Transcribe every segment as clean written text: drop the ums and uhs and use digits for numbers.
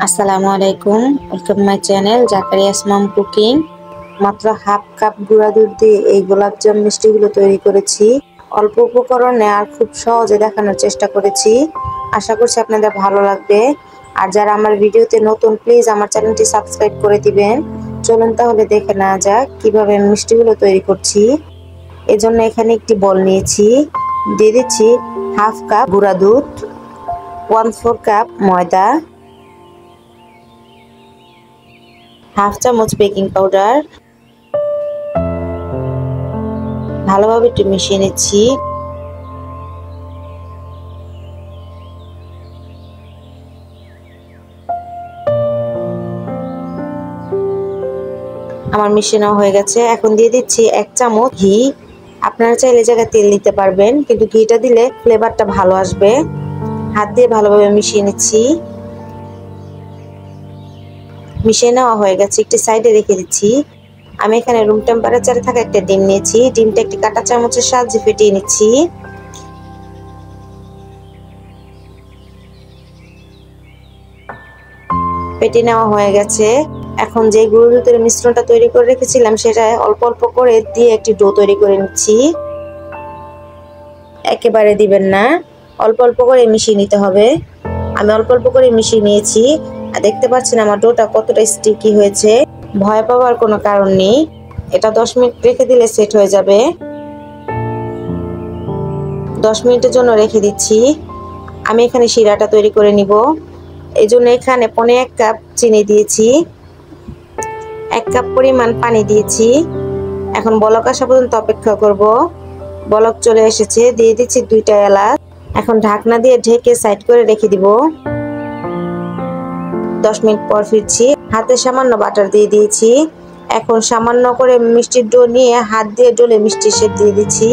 আসসালামু আলাইকুম, welcome my channel Zakaria's mom cooking. মাত্র হাফ কাপ গুঁড়া দুধ দিয়ে এই গোলাপজাম মিষ্টিগুলো তৈরি করেছি। অল্প উপকরণে আর খুব সহজে দেখানোর চেষ্টা করেছি। আশা করছি আপনাদের ভালো লাগবে। আর যারা আমার ভিডিওতে নতুন, প্লিজ আমার চ্যানেলটি সাবস্ক্রাইব করে দিবেন। চলুন তাহলে দেখে নেওয়া যাক কিভাবে মিষ্টিগুলো তৈরি করছি। এজন্য এখানে একটি বল নিয়েছি, দিয়ে দিচ্ছি হাফ কাপ গুঁড়া দুধ, 1/4 কাপ ময়দা, হাফ চামচ বেকিং পাউডার, ভালোভাবে একটু মিশিয়ে নিচ্ছি। আমার মিশানো হয়ে গেছে। এখন দিয়ে দিচ্ছি 1 চামচ ঘি। আপনারা চাইলে জায়গায় তেল দিতে পারবেন, কিন্তু ঘিটা দিলে ফ্লেভারটা ভালো আসবে। হাত দিয়ে ভালোভাবে মিশিয়ে নিচ্ছি। মিশিয়ে নেওয়া হয়ে গেছে, একটি সাইডে রেখে দিচ্ছি। আমি এখানে রুম টেম্পারেচারে থাকা একটা ডিম নিয়েছি। ডিমটা একটি কাঁটা চামচের সাহায্যে ফেটিয়ে নিচ্ছি। ফেটে নেওয়া হয়ে গেছে। এখন যে গুঁড়ো দুধের মিশ্রণটা তৈরি করে রেখেছিলাম সেটা অল্প অল্প করে দিয়ে একটি ডো তৈরি করে নিচ্ছি। একেবারে দিবেন না, অল্প অল্প করে মিশিয়ে নিতে হবে। আমি অল্প অল্প করে মিশিয়ে নিয়েছি। আর দেখতে পাচ্ছেন আমার ডোটা কতটা স্টিকি হয়েছে। ভয় পাওয়ার কোনো কারণ নেই, এটা 10 মিনিট রেখে দিলে সেট হয়ে যাবে। 10 মিনিটের জন্য রেখে দিচ্ছি। আমি এখানে শিরাটা তৈরি করে নিব। এই জন্য এখানে 1.5 কাপ চিনি দিয়েছি, 1 কাপ পরিমাণ পানি দিয়েছি। এখন বলক আসা পর্যন্ত অপেক্ষা করব। বলক চলে এসেছে, দিয়ে দিচ্ছি 2টা এলাচ। এখন ঢাকনা দিয়ে ঢেকে সাইড করে রেখে দিব। 10 মিনিট পর ফিরছি। হাতে সামান্য বাটার দিয়ে দিয়েছি। এখন সামান্য করে মিষ্টির ডো নিয়ে হাত দিয়ে ডলে মিষ্টি শেপ দিয়ে দিচ্ছি।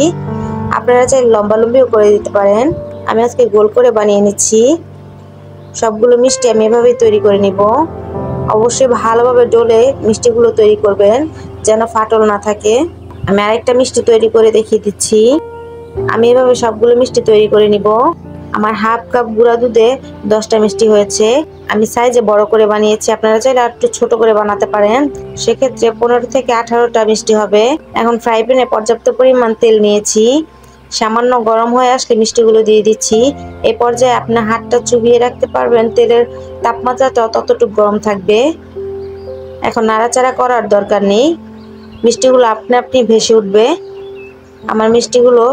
আপনারা চাইলে লম্বা লম্বিও করে দিতে পারেন। আমি আজকে গোল করে বানিয়ে নিচ্ছি। সবগুলো মিষ্টি আমি এভাবেই তৈরি করে নিব। অবশ্যই ভালোভাবে ডলে মিষ্টিগুলো তৈরি করবেন, যেন ফাটল না থাকে। আমি আরেকটা মিষ্টি তৈরি করে দেখিয়ে দিচ্ছি। আমি এভাবে সবগুলো মিষ্টি তৈরি করে নিব। আমার হাফ কাপ গুঁড়া দুধে 10টা মিষ্টি হয়েছে। আমি সাইজে বড় করে বানিয়েছি, আপনারা চাইলে আর একটু ছোট করে বানাতে পারেন। সেক্ষেত্রে 15 থেকে 18টা মিষ্টি হবে। এখন ফ্রাই প্যানে পর্যাপ্ত পরিমাণ তেল নিয়েছি। সামান্য গরম হয়ে আসলে মিষ্টিগুলো দিয়ে দিচ্ছি। এই পর্যায়ে আপনার হাতটা চুবিয়ে রাখতে পারবেন, তেলের তাপমাত্রাটা ততটুকু গরম থাকবে। এখন নাড়াচাড়া করার দরকার নেই, মিষ্টিগুলো আপনা আপনি ভেসে উঠবে। আমার মিষ্টিগুলো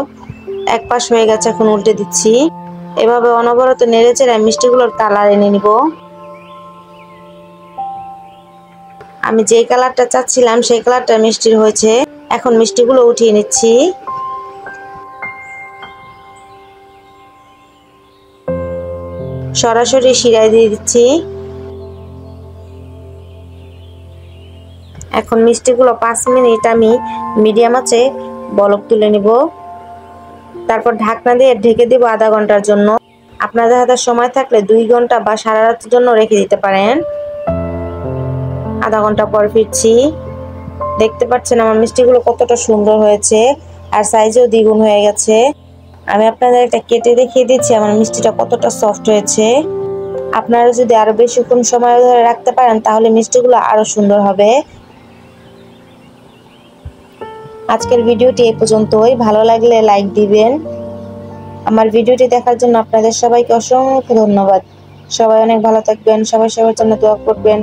এক পাশ হয়ে গেছে, এখন উল্টে দিচ্ছি। এভাবে অনবরত নেড়েচেড়ে মিষ্টিগুলোর কালার এনে নিব। আমি যে কালারটা চাচ্ছিলাম সেই কালারটা মিষ্টির হয়েছে। এখন মিষ্টিগুলো উঠিয়ে নিচ্ছি। সরাসরি শিরায় দিয়ে দিচ্ছি। এখন মিষ্টিগুলো 5 মিনিট আমি মিডিয়াম আঁচে বলক তুলে নিব। তারপর ঢাকনা দিয়ে ঢেকে দিব আধা ঘন্টার জন্য। আপনাদের হাতে সময় থাকলে 2 ঘন্টা বা সারা রাতের জন্য রেখে দিতে পারেন। আধা ঘন্টা পর ফিরছি। দেখতে পাচ্ছেন আমার মিষ্টিগুলো কতটা সুন্দর হয়েছে, আর সাইজেও দ্বিগুণ হয়ে গেছে। আমি আপনাদের একটা কেটে দেখিয়ে দিচ্ছি আমার মিষ্টিটা কতটা সফট হয়েছে। আপনারা যদি আরো বেশিক্ষণ সময় ধরে রাখতে পারেন তাহলে মিষ্টিগুলো আরো সুন্দর হবে। আজকের ভিডিওটি এই পর্যন্তই। ভালো লাগলে লাইক দিবেন। আমার ভিডিওটি দেখার জন্য আপনাদের সবাইকে অসংখ্য ধন্যবাদ। সবাই অনেক ভালো থাকবেন, সবাই সবার জন্য দোয়া করবেন।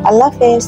আল্লাহ হাফেজ।